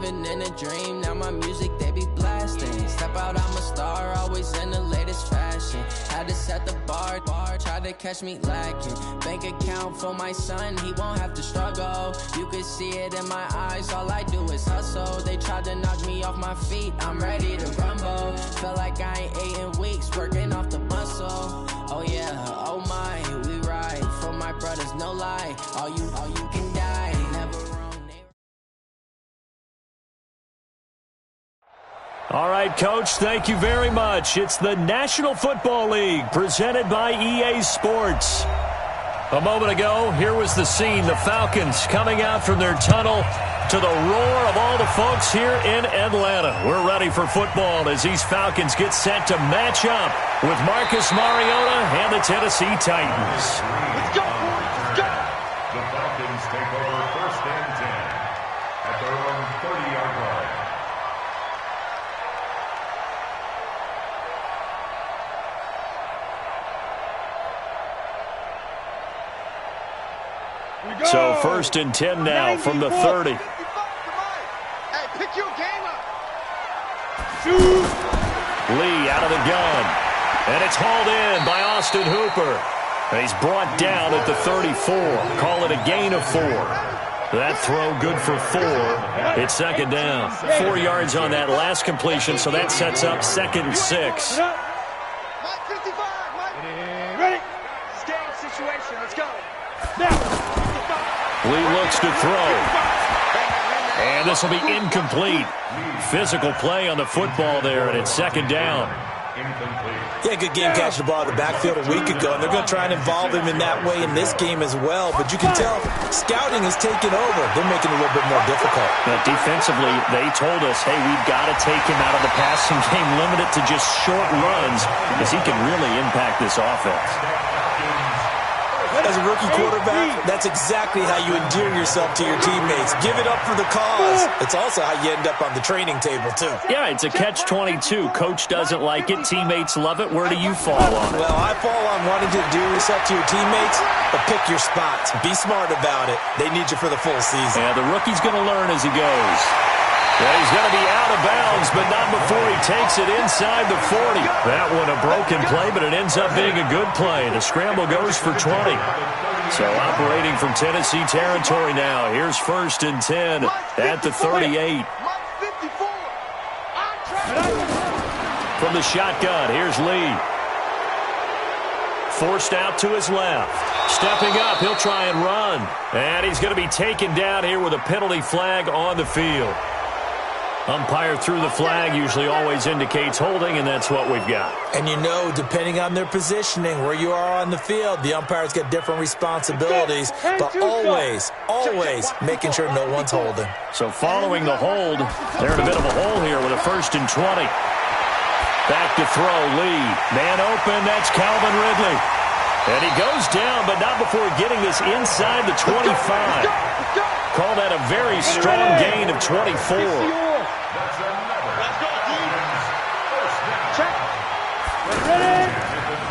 living in a dream, now my music they be blasting. Step out, I'm a star, always in the latest fashion. Had to set the bar, try to catch me lacking. Bank account for my son, he won't have to struggle. You can see it in my eyes, all I do is hustle. They tried to knock me off my feet, I'm ready to rumble. Felt like I ain't ate in weeks, working off the muscle. Oh yeah, oh my, we ride for my brothers, no lie. All you can die, never wrong. All right, Coach, thank you very much. It's the National Football League presented by EA Sports. A moment ago, here was the scene. The Falcons coming out from their tunnel to the roar of all the folks here in Atlanta. We're ready for football as these Falcons get set to match up with Marcus Mariota and the Tennessee Titans. Let's go, boys. Let's go. The Falcons take over 1st and 10 at their own 30-yard line. So 1st and 10 now from the 30. Hey, pick your game up. Lee out of the gun. And it's hauled in by Austin Hooper. And he's brought down at the 34. Call it a gain of 4. That throw good for 4. It's 2nd down. 4 yards on that last completion, so that sets up 2nd and 6. Mike 55, Mike. Ready? It's game situation. Let's go. Lee looks to throw. And this will be incomplete. Physical play on the football there, and it's 2nd down. Yeah, good game catching the ball in the backfield a week ago, and they're going to try and involve him in that way in this game as well. But you can tell scouting is taking over. They're making it a little bit more difficult. But defensively, they told us, hey, we've got to take him out of the passing game, limit it to just short runs, because he can really impact this offense. As a rookie quarterback, that's exactly how you endear yourself to your teammates. Give it up for the cause. It's also how you end up on the training table, too. Yeah, it's a catch-22. Coach doesn't like it. Teammates love it. Where do you fall on it? Well, I fall on wanting to endear yourself to your teammates, but pick your spots. Be smart about it. They need you for the full season. Yeah, the rookie's going to learn as he goes. Yeah, he's going to be out of bounds, but not before he takes it inside the 40. That one a broken play, but it ends up being a good play. The scramble goes for 20. So operating from Tennessee territory now. Here's 1st and 10 at the 38. From the shotgun, here's Lee. Forced out to his left. Stepping up, he'll try and run. And he's going to be taken down here with a penalty flag on the field. Umpire threw the flag, usually always indicates holding, and that's what we've got. And you know, depending on their positioning, where you are on the field, the umpires get different responsibilities, but always making sure no one's holding. So following the hold, they're in a bit of a hole here with a 1st and 20. Back to throw, Lee. Man open, that's Calvin Ridley. And he goes down, but not before getting this inside the 25. Call that a very strong gain of 24.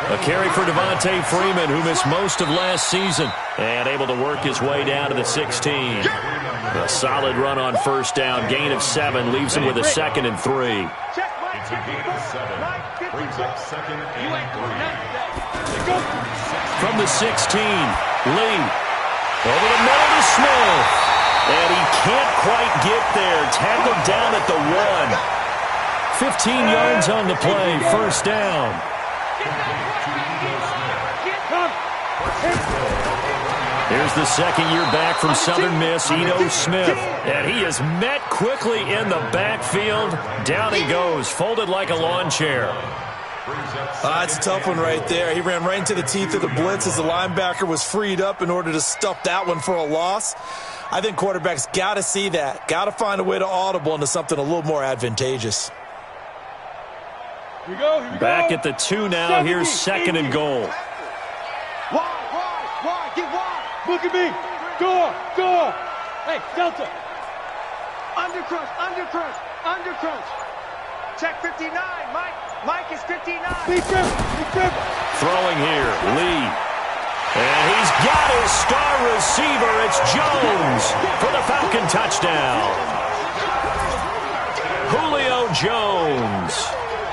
A carry for Devontae Freeman, who missed most of last season, and able to work his way down to the 16. A solid run on 1st down, gain of 7, leaves him with a 2nd and 3. It's a gain of 7, brings up 2nd and 3. From the 16, Lee, over the middle to Smith, and he can't quite get there. Tackled down at the 1. 15 yards on the play, 1st down. Here's the 2nd year back from Southern Miss, Ito Smith. And he is met quickly in the backfield. Down he goes, folded like a lawn chair. That's a tough one right there. He ran right into the teeth of the blitz as the linebacker was freed up in order to stuff that one for a loss. I think quarterbacks got to see that. Got to find a way to audible into something a little more advantageous. Here we go. Back at the 2 now. Here's 2nd and goal. Wide, get wide. Look at me. Go. Hey, Delta. Under crunch. Check 59, Mike. Mike is 59. Big trip. Throwing here, Lee. And he's got his star receiver. It's Jones for the Falcon touchdown. Jones.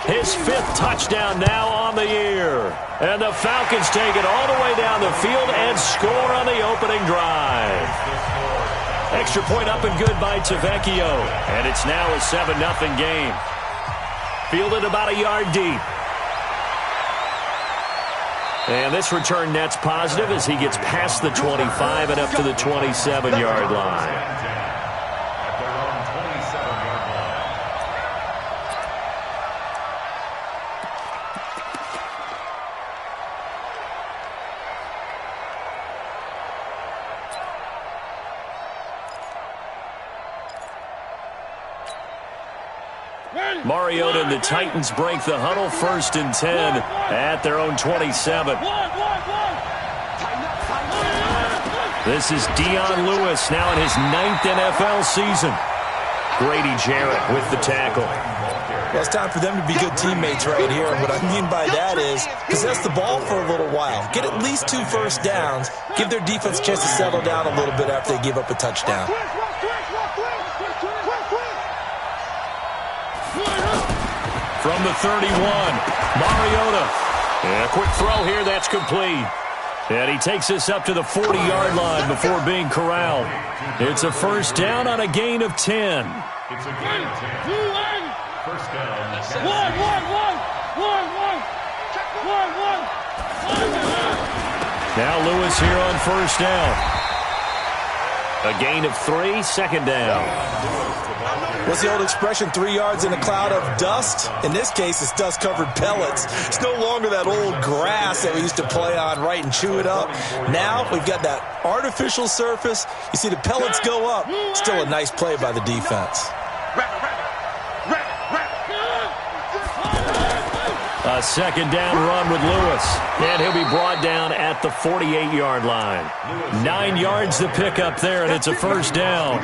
His 5th touchdown now on the year. And the Falcons take it all the way down the field and score on the opening drive. Extra point up and good by Psydekik. And it's now a 7-0 game. Fielded about a yard deep. And this return net's positive as he gets past the 25 and up to the 27-yard line. Mariota and the Titans break the huddle, 1st and 10 at their own 27. This is Dion Lewis now in his 9th NFL season. Grady Jarrett with the tackle. Well, it's time for them to be good teammates right here. And what I mean by that is possess the ball for a little while. Get at least 2 first downs. Give their defense a chance to settle down a little bit after they give up a touchdown. From the 31, Mariota. And a quick throw here, that's complete. And he takes us up to the 40-yard line before being corralled. It's a first down on a gain of 10. It's a gain of 10. First down. Now Lewis here on first down. A gain of 3, second down. What's the old expression, 3 yards in a cloud of dust? In this case, it's dust-covered pellets. It's no longer that old grass that we used to play on, right, and chew it up. Now we've got that artificial surface. You see the pellets go up. Still a nice play by the defense. A second down run with Lewis. And he'll be brought down at the 48-yard line. 9 yards to pick up there, and it's a first down.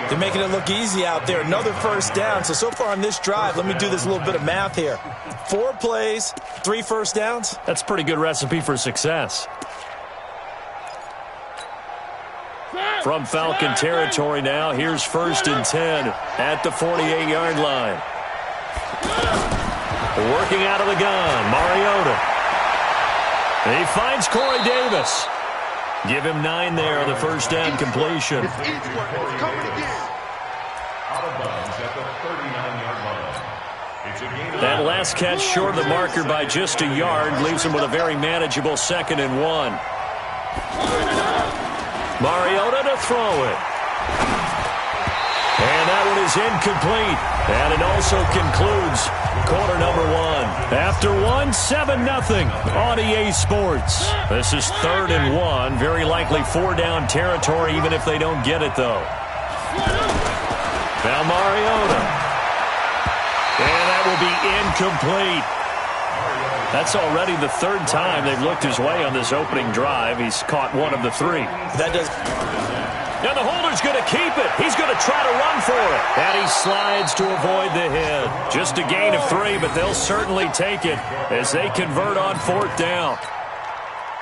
They're making it look easy out there. Another first down. So far on this drive, let me do this little bit of math here. 4 plays, 3 first downs. That's a pretty good recipe for success. From Falcon territory now, here's 1st and 10 at the 48-yard line. Working out of the gun, Mariota. And he finds Corey Davis. Give him 9 there on the first down completion. That last catch short of the marker by just a yard leaves him with a very manageable 2nd and 1. Mariota to throw it. And that one is incomplete. And it also concludes quarter number 1. After 7-0 on EA Sports. This is 3rd and 1. Very likely 4-down territory, even if they don't get it, though. Now Mariota. And that will be incomplete. That's already the 3rd time they've looked his way on this opening drive. He's caught 1 of the 3. That does... And the holder's going to keep it. He's going to try to run for it. And he slides to avoid the hit. Just a gain of 3, but they'll certainly take it as they convert on 4th down.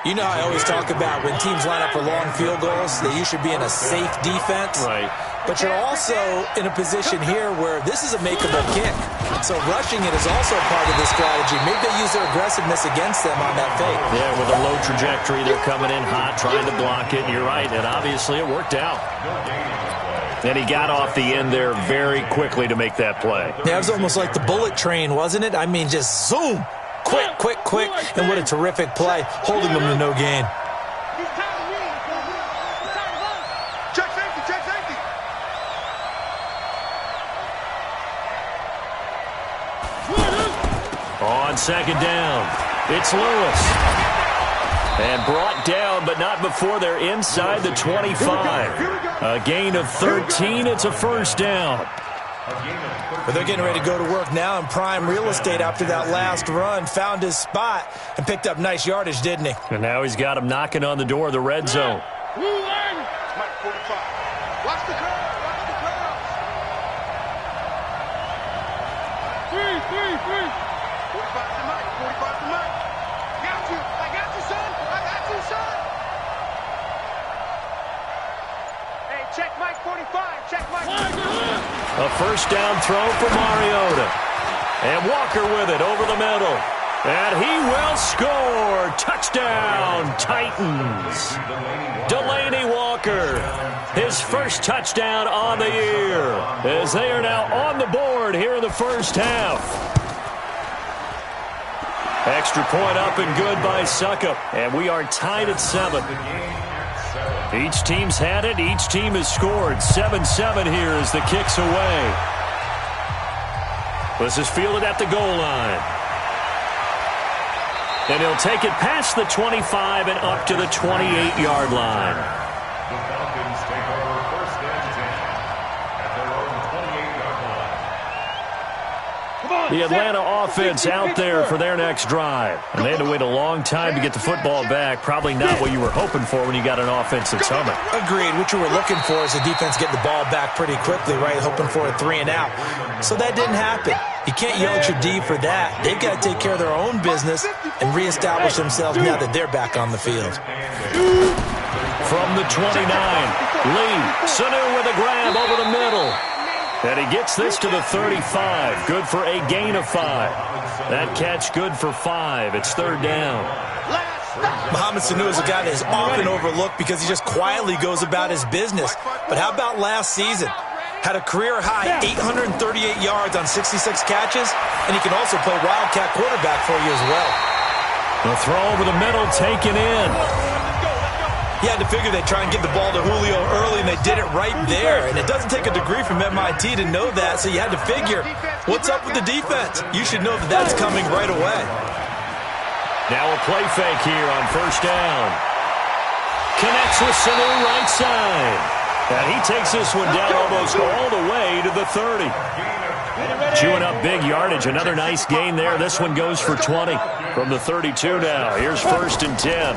You know I always talk about when teams line up for long field goals that you should be in a safe defense. Right. But you're also in a position here where this is a makeable kick. So rushing it is also part of this strategy. Maybe they use their aggressiveness against them on that fake. Yeah, with a low trajectory, they're coming in hot, trying to block it. And you're right, and obviously it worked out. And he got off the end there very quickly to make that play. Yeah, it was almost like the bullet train, wasn't it? I mean, just zoom. Quick, quick, quick. And what a terrific play, holding them to no gain. On 2nd down, it's Lewis. And brought down, but not before they're inside the 25. A gain of 13, it's a first down. But they're getting ready to go to work now in prime real estate after that last run. Found his spot and picked up nice yardage, didn't he? And now he's got him knocking on the door of the red zone. Mike 45. Watch the curve. Watch the curve. 3. 45 to Mike. 45 to Mike. Got you. I got you, son. I got you, son. Hey, check Mike 45. Check Mike 45. A first down throw for Mariota. And Walker with it over the middle. And he will score. Touchdown, Titans. Delaney Walker, his first touchdown on the year, as they are now on the board here in the first half. Extra point up and good by Suckup. And we are tied at 7. Each team's had it. Each team has scored. 7-7 here as the kick's away. This is fielded at the goal line. And he'll take it past the 25 and up to the 28-yard line. The Falcons take over first and 10 at their own 28-yard line. The Atlanta offense out there for their next drive. And they had to wait a long time to get the football back. Probably not what you were hoping for when you got an offense that's humming. Agreed. What you were looking for is the defense getting the ball back pretty quickly, right? Hoping for a 3 and out. So that didn't happen. You can't yell at your D for that. They've got to take care of their own business and reestablish themselves now that they're back on the field. From the 29, Lee, Sanu with a grab over the middle. And he gets this to the 35. Good for a gain of 5. That catch good for 5. It's third down. Mohamed Sanu is a guy that is often overlooked because he just quietly goes about his business. But how about last season? Had a career-high 838 yards on 66 catches, and he can also play wildcat quarterback for you as well. The throw over the middle taken in. You had to figure they'd try and get the ball to Julio early, and they did it right there. And it doesn't take a degree from MIT to know that, so you had to figure, what's up with the defense? You should know that that's coming right away. Now a play fake here on first down. Connects with Sanu right side. And he takes this one down almost all the way to the 30. Chewing up big yardage. Another nice gain there. This one goes for 20 from the 32 now. Here's first and 10.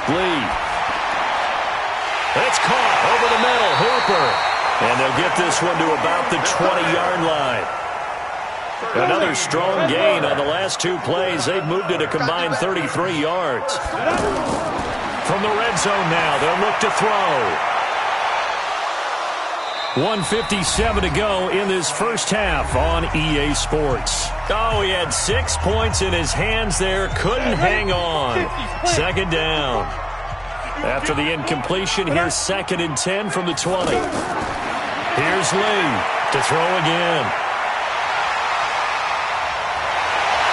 Lee. It's caught over the middle. Hooper. And they'll get this one to about the 20-yard line. Another strong gain on the last 2 plays. They've moved it a combined 33 yards. From the red zone now, they'll look to throw. 1:57 to go in this first half on EA Sports. Oh, he had 6 points in his hands there. Couldn't hang on. Second down. After the incompletion, here's second and 10 from the 20. Here's Lee to throw again.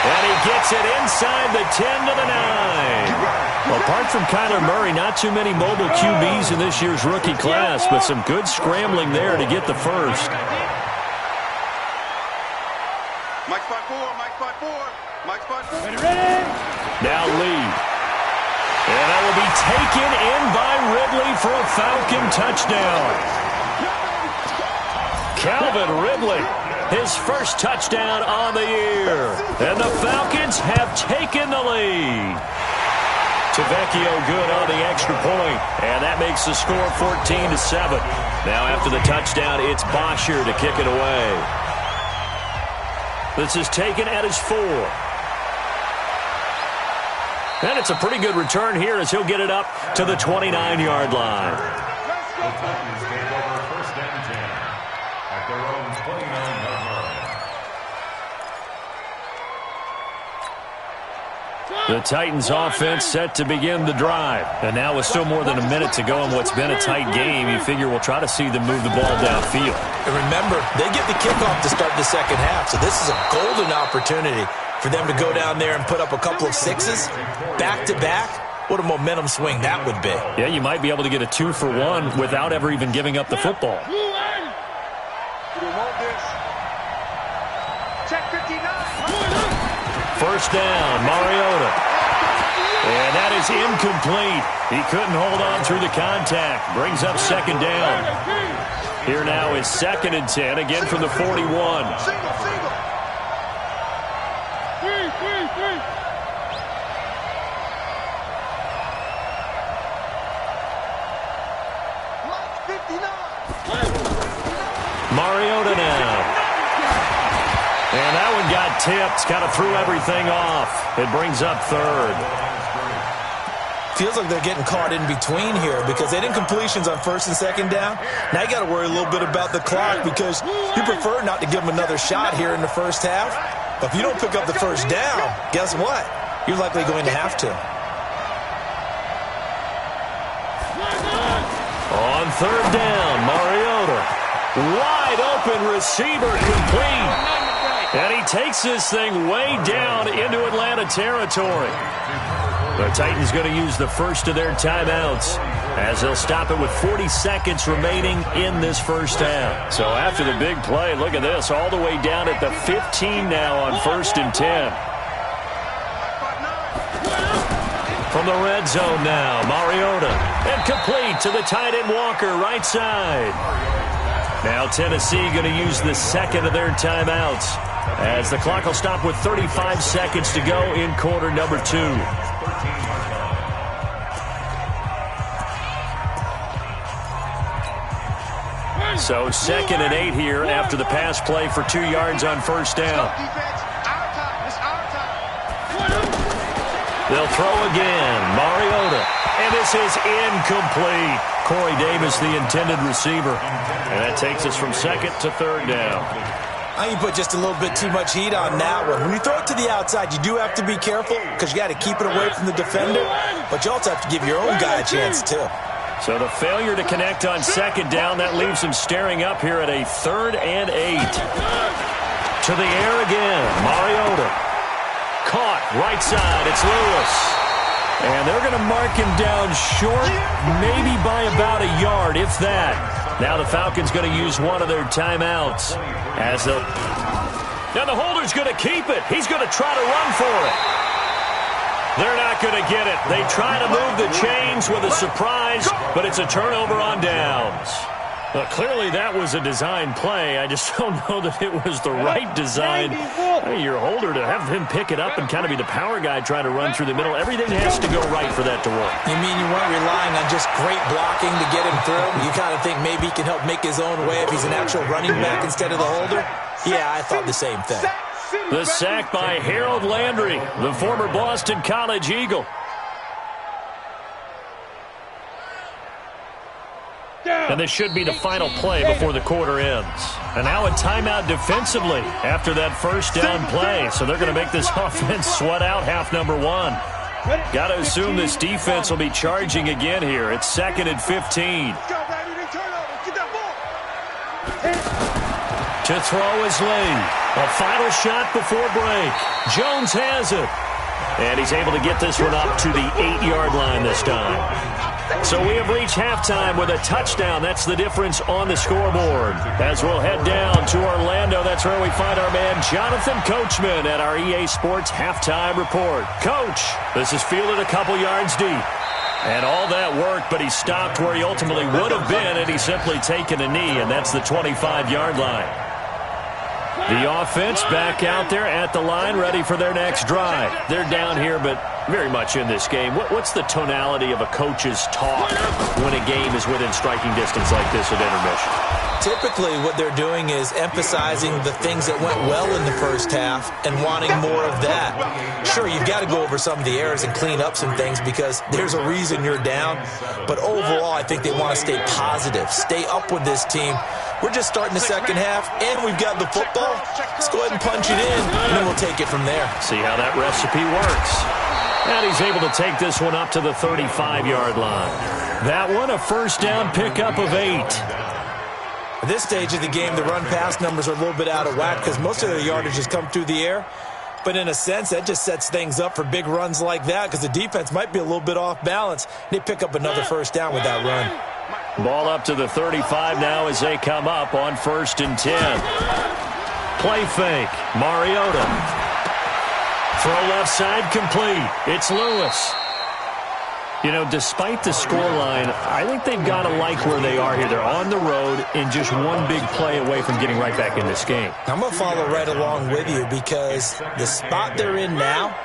And he gets it inside the 10 to the 9. Apart from Kyler Murray, not too many mobile QBs in this year's rookie class, but some good scrambling there to get the first. Mike spot 4, Mike spot 4, Mike spot 4. Now Lee. And that will be taken in by Ridley for a Falcon touchdown. Calvin Ridley, his first touchdown on the year. And the Falcons have taken the lead. Tavecchio good on the extra point, and that makes the score 14-7. Now after the touchdown, it's Bosher to kick it away. This is taken at his 4. And it's a pretty good return here as he'll get it up to the 29-yard line. The Titans take over first and 10 at their own 29-yard line. The Titans offense set to begin the drive. And now with still more than a minute to go in what's been a tight game, you figure we'll try to see them move the ball downfield. And remember, they get the kickoff to start the second half, so this is a golden opportunity for them to go down there and put up a couple of sixes back-to-back. What a momentum swing that would be. Yeah, you might be able to get a 2-for-1 without ever even giving up the football. Check 59. First down, Mariota. And that is incomplete. He couldn't hold on through the contact. Brings up second down. Here now is second and 10, again from the 41. Mariota now. And that one got tipped. Kind of threw everything off. It brings up third. Feels like they're getting caught in between here because they didn't completions on first and second down. Now you got to worry a little bit about the clock because you prefer not to give them another shot here in the first half. But if you don't pick up the first down, guess what? You're likely going to have to. On third down, Mariota. Wide open receiver complete. And he takes this thing way down into Atlanta territory. The Titans going to use the first of their timeouts as they'll stop it with 40 seconds remaining in this first half. So after the big play, look at this, all the way down at the 15 now on 1st and 10. From the red zone now, Mariota. And complete to the tight end Walker, right side. Now Tennessee going to use the second of their timeouts as the clock will stop with 35 seconds to go in quarter number 2. So 2nd and 8 here after the pass play for 2 yards on first down. They'll throw again. Mariota. And this is incomplete. Corey Davis, the intended receiver. And that takes us from 2nd to 3rd down. I think you put just a little bit too much heat on that one. When you throw it to the outside, you do have to be careful because you got to keep it away from the defender. But you also have to give your own guy a chance, too. So the failure to connect on 2nd down, that leaves him staring up here at a 3rd and 8. To the air again. Mariota. Caught right side. It's Lewis. And they're going to mark him down short, maybe by about a yard, if that. Now the Falcons going to use one of their timeouts. Now the holder's going to keep it. He's going to try to run for it. They're not going to get it. They try to move the chains with a surprise, but it's a turnover on downs. Well, clearly that was a design play. I just don't know that it was the right design. Your holder to have him pick it up and kind of be the power guy trying to run through the middle. Everything has to go right for that to work. You mean you weren't relying on just great blocking to get him through? You kind of think maybe he can help make his own way if he's an actual running back instead of the holder? Yeah, I thought the same thing. The sack by Harold Landry, the former Boston College Eagle. And this should be the final play before the quarter ends. And now a timeout defensively after that first down play. So they're going to make this offense sweat out half number 1. Got to assume this defense will be charging again here. It's 2nd and 15. To throw is Lee. A final shot before break. Jones has it. And he's able to get this one up to the 8-yard line this time. So we have reached halftime with a touchdown. That's the difference on the scoreboard. As we'll head down to Orlando, that's where we find our man Jonathan Coachman at our EA Sports Halftime Report. Coach, this is fielded a couple yards deep. And all that work, but he stopped where he ultimately would have been, and he's simply taken a knee, and that's the 25-yard line. The offense back out there at the line, ready for their next drive. They're down here, but very much in this game. What's the tonality of a coach's talk when a game is within striking distance like this at intermission? Typically, what they're doing is emphasizing the things that went well in the first half and wanting more of that. Sure, you've got to go over some of the errors and clean up some things because there's a reason you're down. But overall, I think they want to stay positive, stay up with this team. We're just starting the second half, and we've got the football. Let's go ahead and punch it in, and then we'll take it from there. See how that recipe works. And he's able to take this one up to the 35-yard line. That one, a first down pickup of 8. At this stage of the game, the run-pass numbers are a little bit out of whack because most of their yardage has come through the air. But in a sense, that just sets things up for big runs like that because the defense might be a little bit off balance. They pick up another first down with that run. Ball up to the 35 now as they come up on 1st and 10. Play fake. Mariota. Throw left side complete. It's Lewis. You know, despite the scoreline, I think they've got to like where they are here. They're on the road and just one big play away from getting right back in this game. I'm going to follow right along with you because the spot they're in now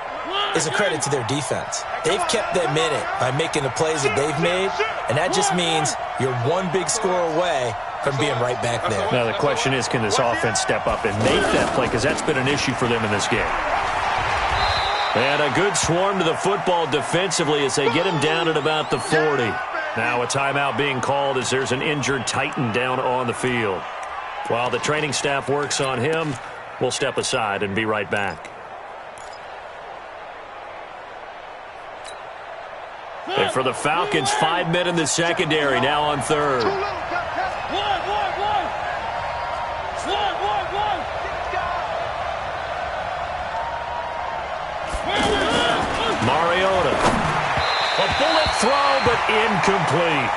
is a credit to their defense. They've kept them in it by making the plays that they've made, and that just means you're one big score away from being right back there. Now the question is, can this offense step up and make that play? Because that's been an issue for them in this game. And a good swarm to the football defensively as they get him down at about the 40. Now a timeout being called as there's an injured Titan down on the field. While the training staff works on him, we'll step aside and be right back. And for the Falcons, 5 men in the secondary, now on third. Mariota. A bullet throw, but incomplete.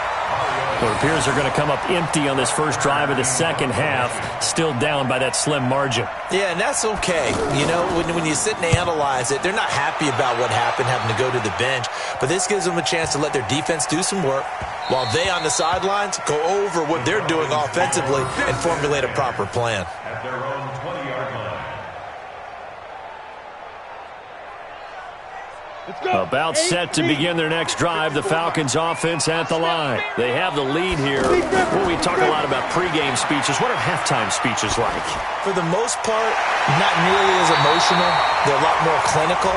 What appears they're going to come up empty on this first drive of the second half, still down by that slim margin. Yeah, and that's okay. You know, when you sit and analyze it, they're not happy about what happened, having to go to the bench. But this gives them a chance to let their defense do some work while they on the sidelines go over what they're doing offensively and formulate a proper plan. At their own 20-yard line. About set to begin their next drive, the Falcons offense at the line. They have the lead here. Well, we talk a lot about pregame speeches. What are halftime speeches like? For the most part, not nearly as emotional. They're a lot more clinical.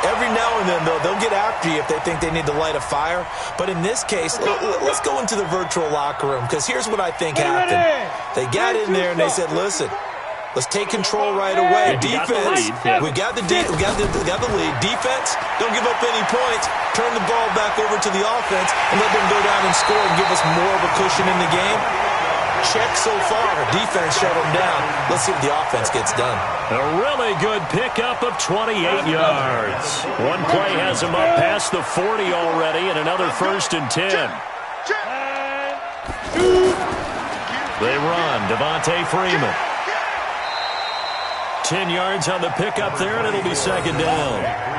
Every now and then, though, they'll get after you if they think they need to light a fire. But in this case, let's go into the virtual locker room, because here's what I think happened. They got in there and they said, listen, let's take control right away. Defense, we got the lead. Defense, don't give up any points. Turn the ball back over to the offense and let them go down and score and give us more of a cushion in the game. Check so far. Defense shut them down. Let's see what the offense gets done. A really good pickup of 28 yards. One play has them up past the 40 already, and another 1st and 10. They run. Devontae Freeman. 10 yards on the pickup there, and it'll be second down.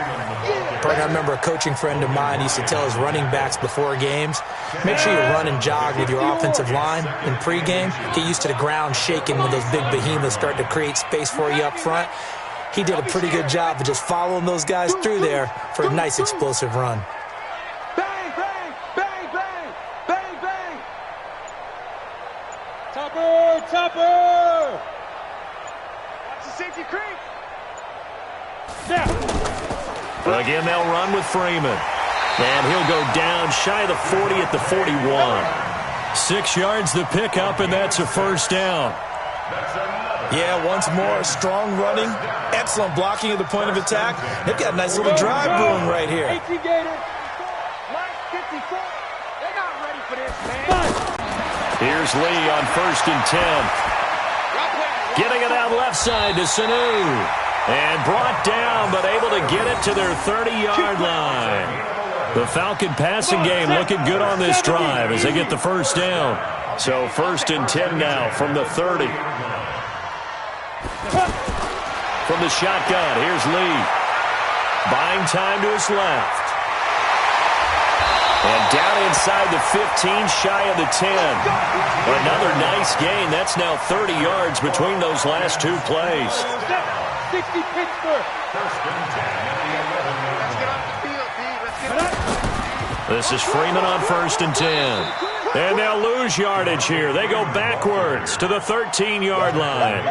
I remember a coaching friend of mine used to tell his running backs before games, make sure you run and jog with your offensive line in pregame. Get used to the ground shaking when those big behemoths start to create space for you up front. He did a pretty good job of just following those guys through there for a nice explosive run. Bang, bang, bang, bang, bang, bang. Topper. Watch the safety creep. Yeah. Again, they'll run with Freeman. And he'll go down shy of the 40 at the 41. 6 yards the pickup, and that's a first down. Yeah, once more, strong running, excellent blocking at the point of attack. They've got a nice little drive brewing right here. Mike 54. They're not ready for this, man. Here's Lee on 1st and 10. Getting it out left side to Sanu. And brought down, but able to get it to their 30-yard line. The Falcon passing game looking good on this drive as they get the first down. So 1st and 10 now from the 30. From the shotgun, here's Lee. Buying time to his left. And down inside the 15, shy of the 10. Another nice gain. That's now 30 yards between those last two plays. 60 Pittsburgh. This is Freeman on 1st and 10. And they'll lose yardage here. They go backwards to the 13-yard line.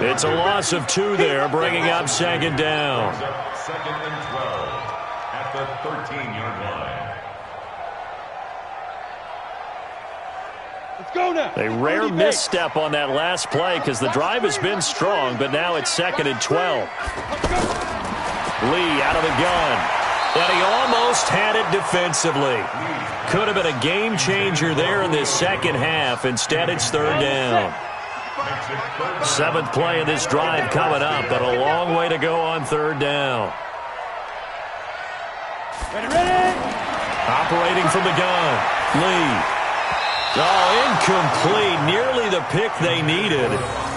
It's a loss of 2 there, bringing up second down. 2nd and 12 at the 13-yard line. Let's go now. A rare misstep on that last play because the drive has been strong, but now it's 2nd and 12. Lee out of the gun. And he almost had it defensively. Could have been a game changer there in this second half. Instead, it's 3rd down. 7th play of this drive coming up, but a long way to go on 3rd down. Ready. Operating from the gun. Lee. Oh, incomplete. Nearly the pick they needed.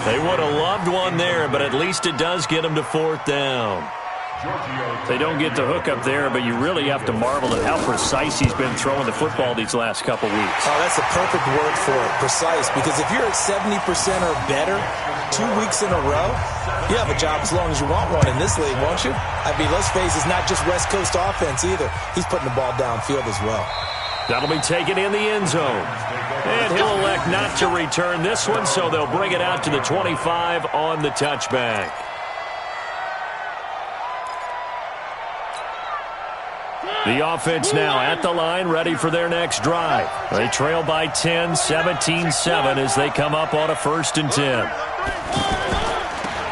They would have loved one there, but at least it does get them to 4th down. They don't get the hook up there, but you really have to marvel at how precise he's been throwing the football these last couple weeks. Oh, that's the perfect word for it, precise, because if you're at 70% or better 2 weeks in a row, you have a job as long as you want one in this league, won't you? I mean, let's face it, it's not just West Coast offense either. He's putting the ball downfield as well. That'll be taken in the end zone. And he'll elect not to return this one, so they'll bring it out to the 25 on the touchback. The offense now at the line, ready for their next drive. They trail by 10, 17-7 as they come up on a 1st and 10.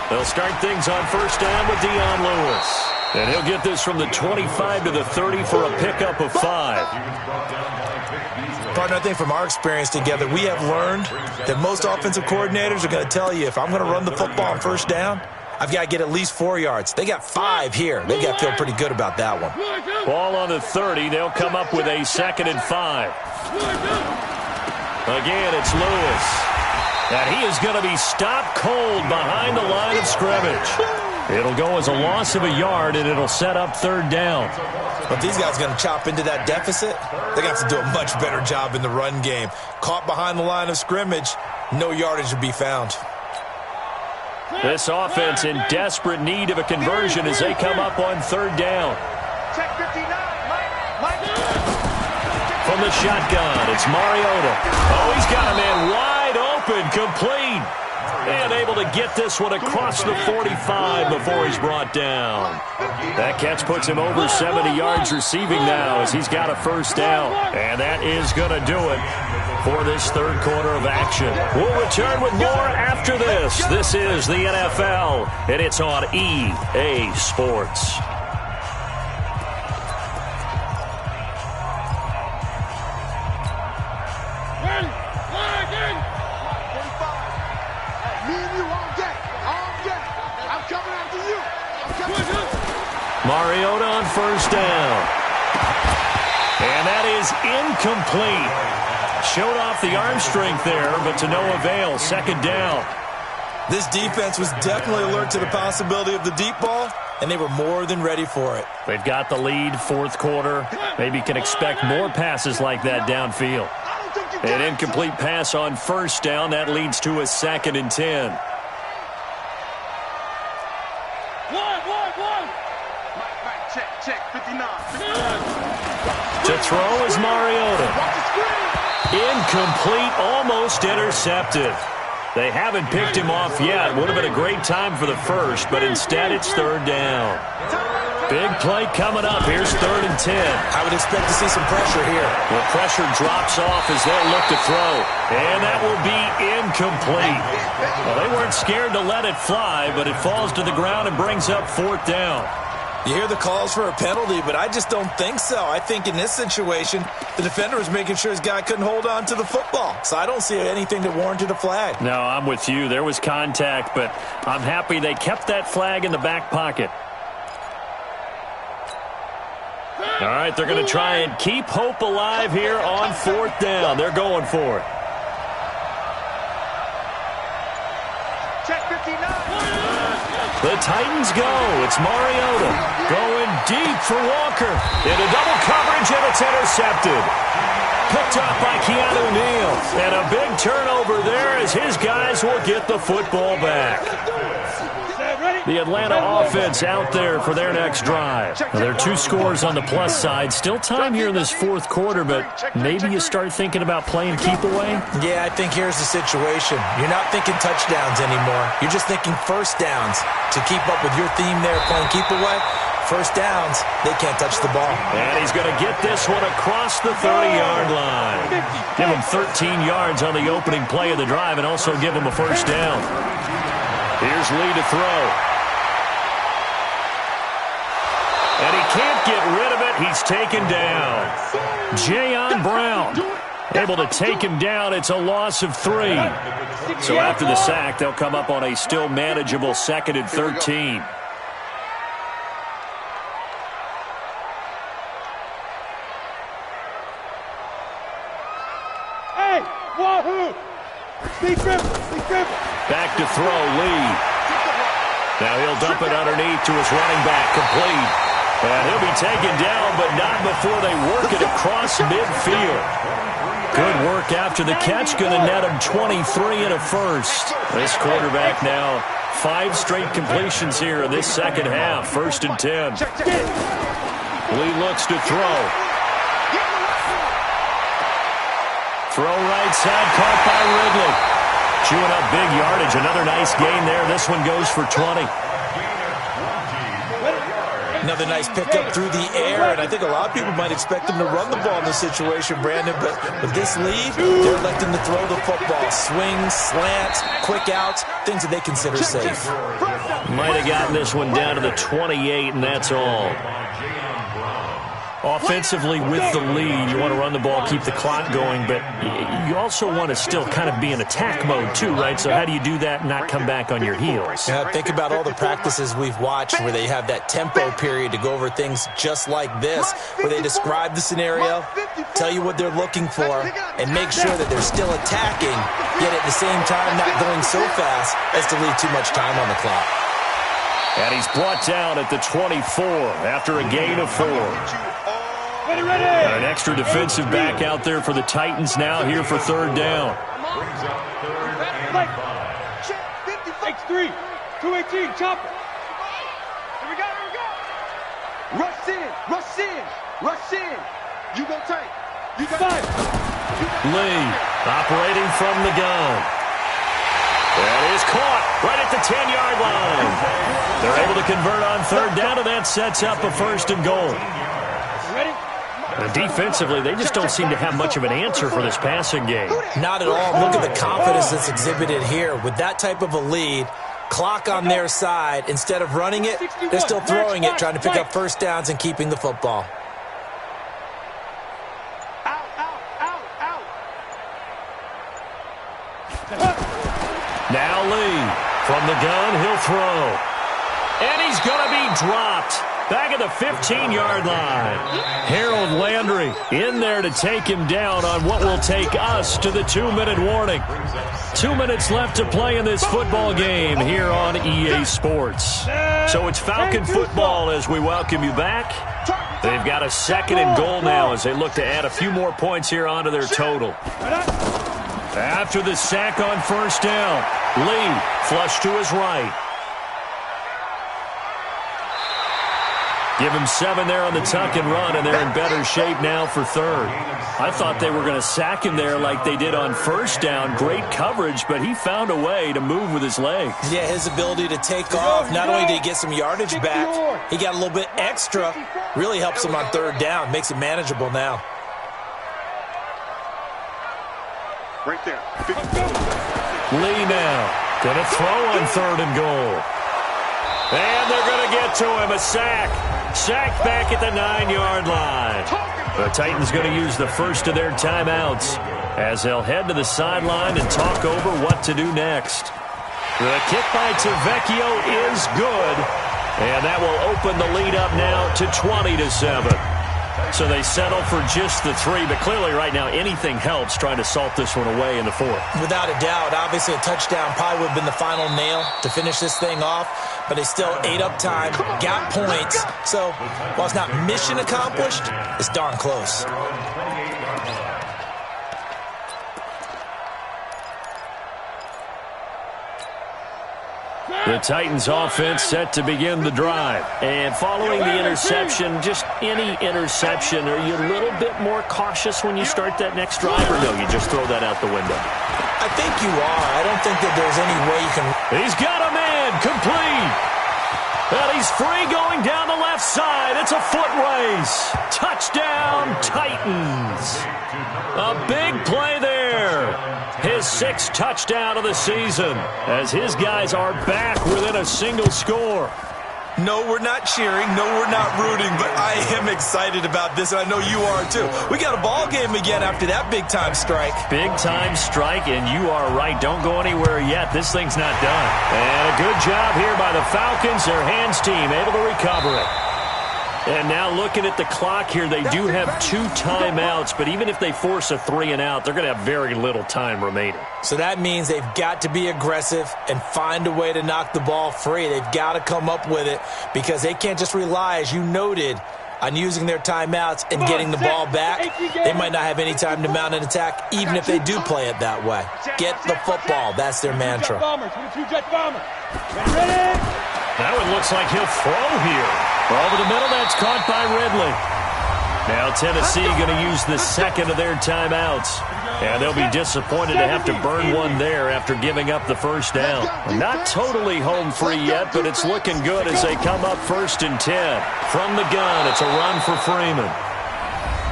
They'll start things on 1st down with Dion Lewis. And he'll get this from the 25 to the 30 for a pickup of 5. Partner, I think from our experience together, we have learned that most offensive coordinators are going to tell you, if I'm going to run the football on 1st down, I've got to get at least 4 yards. They got 5 here. They've got to feel pretty good about that one. Ball on the 30. They'll come up with a 2nd and 5. Again, it's Lewis. And he is going to be stopped cold behind the line of scrimmage. It'll go as a loss of a yard, and it'll set up 3rd down. But these guys are going to chop into that deficit. They're going to have to do a much better job in the run game. Caught behind the line of scrimmage, no yardage to be found. This offense in desperate need of a conversion as they come up on 3rd down. Check 59, Mike. From the shotgun, it's Mariota. Oh, he's got a man wide open, complete. And able to get this one across the 45 before he's brought down. That catch puts him over 70 yards receiving now as he's got a 1st down. And that is going to do it for this 3rd quarter of action. We'll return with more after this. This is the NFL, and it's on EA Sports. Mariota on 1st down. And that is incomplete. Showed off the arm strength there, but to no avail. 2nd down. This defense was definitely alert to the possibility of the deep ball, and they were more than ready for it. They've got the lead, 4th quarter. Maybe can expect more passes like that downfield. An incomplete pass on 1st down. That leads to a 2nd and 10. Check 59. To throw is Mariota. Incomplete, almost intercepted. They haven't picked him off yet. Would have been a great time for the 1st, but instead it's 3rd down. Big play coming up. Here's 3rd and 10. I would expect to see some pressure here. The pressure drops off as they'll look to throw. And that will be incomplete. Well, they weren't scared to let it fly, but it falls to the ground and brings up 4th down. You hear the calls for a penalty, but I just don't think so. I think in this situation, the defender was making sure his guy couldn't hold on to the football. So I don't see anything that warranted a flag. No, I'm with you. There was contact, but I'm happy they kept that flag in the back pocket. All right, they're going to try and keep hope alive here on 4th down. They're going for it. Check 59. The Titans go. It's Mariota going deep for Walker. Into double coverage, and it's intercepted. Picked up by Keanu Neal. And a big turnover there as his guys will get the football back. The Atlanta offense out there for their next drive. Now, there are 2 scores on the plus side. Still time here in this 4th quarter, but maybe you start thinking about playing keep away? Yeah, I think here's the situation. You're not thinking touchdowns anymore. You're just thinking 1st downs. To keep up with your theme there, playing keep away, 1st downs, they can't touch the ball. And he's going to get this one across the 30-yard line. Give him 13 yards on the opening play of the drive and also give him a 1st down. Here's Lee to throw. And he can't get rid of it. He's taken down. Jayon Brown able to take him down. It's a loss of 3. So after the sack, they'll come up on a still manageable 2nd and 13. Hey, wahoo! Speed grip, speed grip. Back to throw, Lee. Now he'll dump it underneath to his running back, complete. And he'll be taken down, but not before they work it across midfield. Good work after the catch. Going to net him 23 and a 1st. This quarterback now 5 straight completions here in this 2nd half. 1st and 10. Lee looks to throw. Throw right side, caught by Ridley. Chewing up big yardage. Another nice gain there. This one goes for 20. Another nice pickup through the air, and I think a lot of people might expect them to run the ball in this situation, Brandon, but with this lead, they're electing to throw the football. Swings, slants, quick outs, things that they consider safe. Might have gotten this one down to the 28, and that's all. Offensively, with the lead, you want to run the ball, keep the clock going, but you also want to still kind of be in attack mode too, right? So how do you do that and not come back on your heels? Yeah, think about all the practices we've watched where they have that tempo period to go over things just like this, where they describe the scenario, tell you what they're looking for, and make sure that they're still attacking, yet at the same time not going so fast as to leave too much time on the clock. And he's brought down at the 24 after a gain of 4. Ready. An extra defensive back out there for the Titans now here for third down. X3, 218, chopper. Here we go. Rush in. You go tight. You got it. Lee operating from the gun. That is caught right at the 10-yard line. They're able to convert on third down, and that sets up a 1st and goal. Ready? And defensively, they just don't seem to have much of an answer for this passing game. Not at all. Look at the confidence that's exhibited here. With that type of a lead, clock on their side, instead of running it, they're still throwing it, trying to pick up first downs and keeping the football. Out. Now Lee from the gun, he'll throw. And he's going to be dropped. Back at the 15-yard line. Harold Landry in there to take him down on what will take us to the 2-minute warning. 2 minutes left to play in this football game here on EA Sports. So it's Falcon football as we welcome you back. They've got a 2nd and goal now as they look to add a few more points here onto their total. After the sack on first down, Lee flush to his right. Give him 7 there on the tuck and run, and they're in better shape now for third. I thought they were going to sack him there like they did on first down. Great coverage, but he found a way to move with his legs. Yeah, his ability to take off, not only did he get some yardage back, he got a little bit extra. Really helps him on third down, makes it manageable now. Right there. Lee now going to throw on 3rd and goal. And they're going to get to him, a sack. Sacked back at the 9-yard line. The Titans going to use the first of their timeouts as they'll head to the sideline and talk over what to do next. The kick by Tavecchio is good, and that will open the lead up now to 20-7. So they settle for just the 3, but clearly right now anything helps trying to salt this one away in the 4th. Without a doubt, obviously a touchdown probably would have been the final nail to finish this thing off, but they still ate up time, got points. So while it's not mission accomplished, it's darn close. The Titans offense set to begin the drive. And following the interception, just any interception, are you a little bit more cautious when you start that next drive, or no, you just throw that out the window? I think you are. I don't think that there's any way you can... He's got a man, complete. And he's free going down the left side. It's a foot race. Touchdown, Titans. A big play there. His 6th touchdown of the season as his guys are back within a single score. No, we're not cheering. No, we're not rooting, but I am excited about this, and I know you are too. We got a ball game again after that big-time strike. Big-time strike, and you are right. Don't go anywhere yet. This thing's not done. And a good job here by the Falcons. Their hands team able to recover it. And now looking at the clock here, they do have 2 timeouts, but even if they force a 3 and out, they're going to have very little time remaining. So that means they've got to be aggressive and find a way to knock the ball free. They've got to come up with it because they can't just rely, as you noted, on using their timeouts and getting the ball back. They might not have any time to mount an attack, even if they do play it that way. Get the football. That's their mantra. Now it looks like he'll throw here. Over the middle, that's caught by Ridley. Now Tennessee going to use the 2nd of their timeouts. And they'll be disappointed to have to burn one there after giving up the first down. Not totally home free yet, but it's looking good as they come up 1st and 10. From the gun, it's a run for Freeman.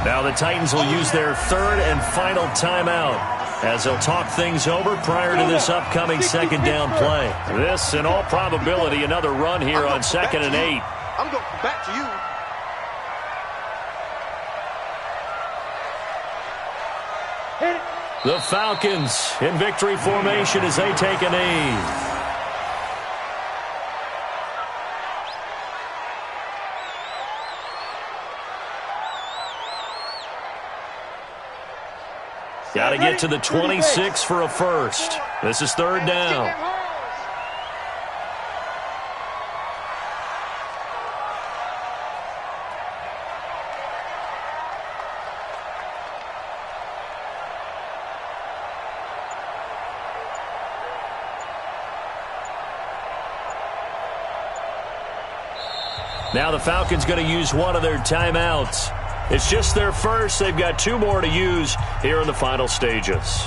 Now the Titans will use their 3rd and final timeout as they'll talk things over prior to this upcoming 2nd down play. This, in all probability, another run here on 2nd and 8. I'm going back to you. The Falcons in victory formation as they take a knee. Got to get to the 26 for a first. This is 3rd down. Now the Falcons going to use one of their timeouts. It's just their first. They've got 2 more to use here in the final stages.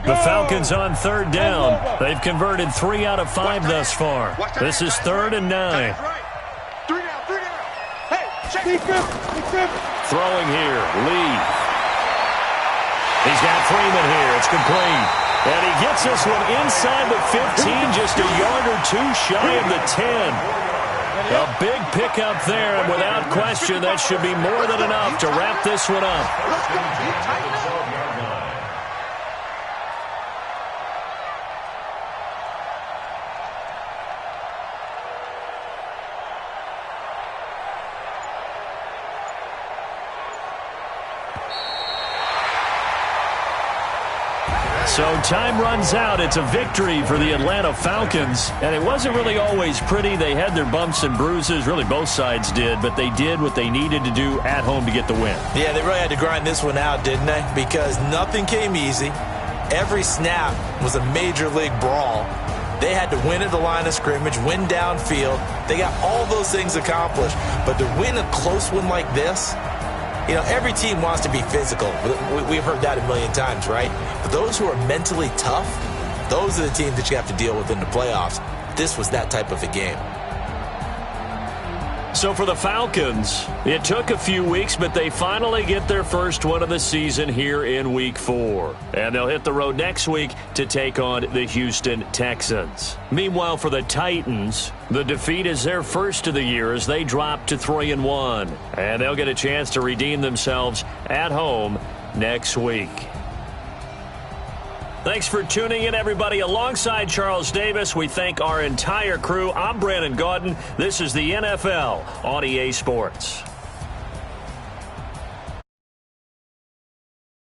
The Falcons on 3rd down. They've converted 3 out of 5 thus far. This is 3rd and 9. 3 down, 3 down. Hey, check. Throwing here, Lee. He's got Freeman here. It's complete. And he gets this one inside the 15, just a yard or 2 shy of the 10. A big pickup there, and without question, that should be more than enough to wrap this one up. So time runs out. It's a victory for the Atlanta Falcons. And it wasn't really always pretty. They had their bumps and bruises. Really, both sides did. But they did what they needed to do at home to get the win. Yeah, they really had to grind this one out, didn't they? Because nothing came easy. Every snap was a major league brawl. They had to win at the line of scrimmage, win downfield. They got all those things accomplished. But to win a close one like this, you know, every team wants to be physical. We've heard that a million times, right? But those who are mentally tough, those are the teams that you have to deal with in the playoffs. This was that type of a game. So for the Falcons, it took a few weeks, but they finally get their first one of the season here in Week 4. And they'll hit the road next week to take on the Houston Texans. Meanwhile, for the Titans, the defeat is their first of the year as they drop to 3-1. And they'll get a chance to redeem themselves at home next week. Thanks for tuning in, everybody. Alongside Charles Davis, we thank our entire crew. I'm Brandon Gaudin. This is the NFL on EA Sports.